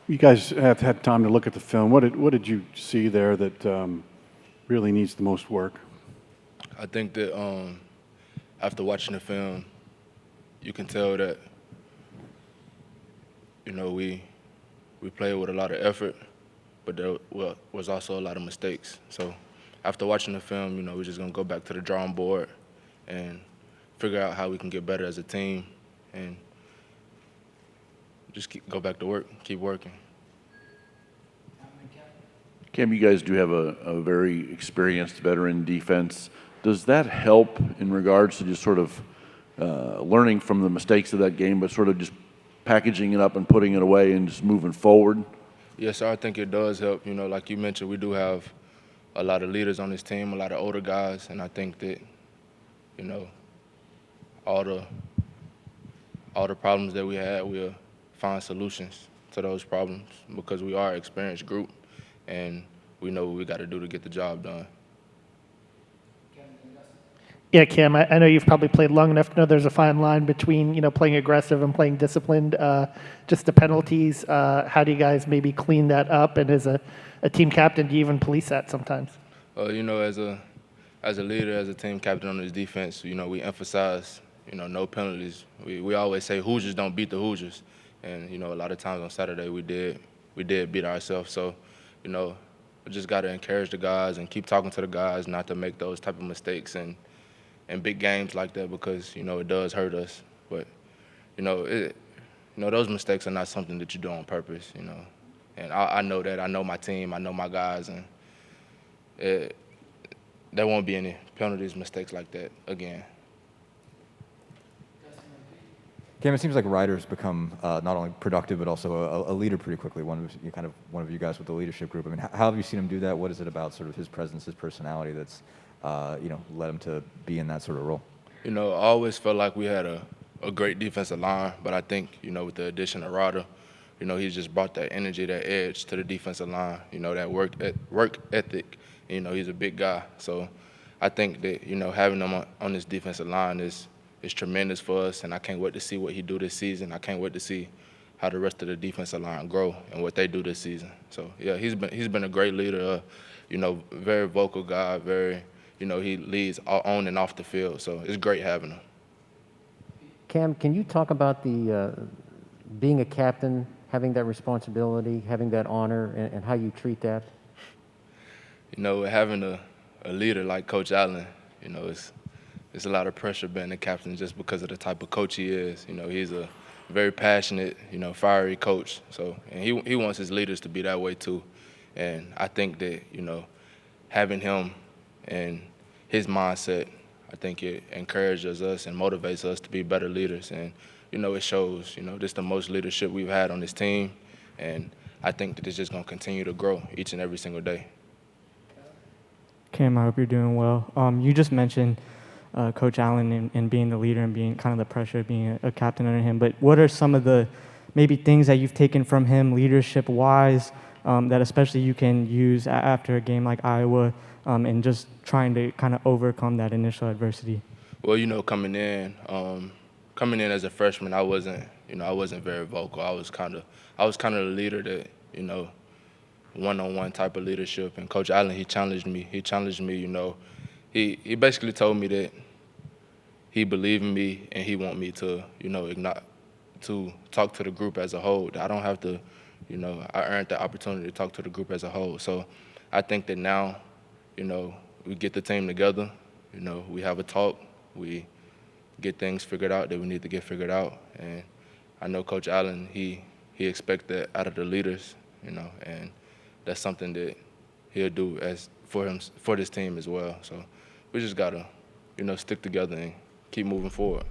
You guys have had time to look at the film. What did you see there that really needs the most work? I think that after watching the film, you can tell that we played with a lot of effort, but there was also a lot of mistakes. So after watching the film, we're just gonna go back to the drawing board and figure out how we can get better as a team, and just go back to work, keep working. Cam, you guys do have a very experienced veteran defense. Does that help in regards to just sort of learning from the mistakes of that game, but sort of just packaging it up and putting it away and just moving forward? Yes, sir, I think it does help. Like you mentioned, we do have a lot of leaders on this team, a lot of older guys, and I think that, all the problems that we had, we'll find solutions to those problems because we are an experienced group, and we know what we got to do to get the job done. Yeah, Cam, I know you've probably played long enough to know there's a fine line between, playing aggressive and playing disciplined. Just the penalties, how do you guys maybe clean that up? And as a team captain, do you even police that sometimes? As a leader, as a team captain on this defense, we emphasize, no penalties. We always say Hoosiers don't beat the Hoosiers, and a lot of times on Saturday we did beat ourselves. So, we just got to encourage the guys and keep talking to the guys not to make those type of mistakes and big games like that because it does hurt us. But those mistakes are not something that you do on purpose. And I know that. I know my team. I know my guys, and there won't be any penalties, mistakes like that again. Cam, it seems like Ryder's become not only productive but also a leader pretty quickly. One of you guys with the leadership group. I mean, how have you seen him do that? What is it about sort of his presence, his personality that's led him to be in that sort of role? I always felt like we had a great defensive line, but I think with the addition of Ryder, he's just brought that energy, that edge to the defensive line. That work ethic. He's a big guy, so I think that having him on this defensive line is tremendous for us, and I can't wait to see what he do this season. I can't wait to see how the rest of the defensive line grow and what they do this season. So yeah, he's been a great leader. Very vocal guy. Very he leads on and off the field. So it's great having him. Cam, can you talk about the being a captain, having that responsibility, having that honor, and how you treat that? Having a leader like Coach Allen, it's a lot of pressure being a captain just because of the type of coach he is. He's a very passionate, fiery coach. So, and he wants his leaders to be that way too. And I think that, having him and his mindset, I think it encourages us and motivates us to be better leaders. And, it shows, this is the most leadership we've had on this team. And I think that it's just going to continue to grow each and every single day. Cam, I hope you're doing well. You just mentioned Coach Allen and being the leader and being kind of the pressure of being a captain under him. But what are some of the maybe things that you've taken from him leadership-wise that especially you can use after a game like Iowa and just trying to kind of overcome that initial adversity? Well, coming in as a freshman, I wasn't very vocal. I was kind of the leader that, one-on-one type of leadership. And Coach Allen, he challenged me. He basically told me that he believed in me and he want me to, to talk to the group as a whole. I don't have to, I earned the opportunity to talk to the group as a whole. So I think that now, we get the team together, we have a talk, we get things figured out that we need to get figured out. And I know Coach Allen, he expects that out of the leaders, and that's something that he'll do for this team as well. So we just gotta, stick together and keep moving forward.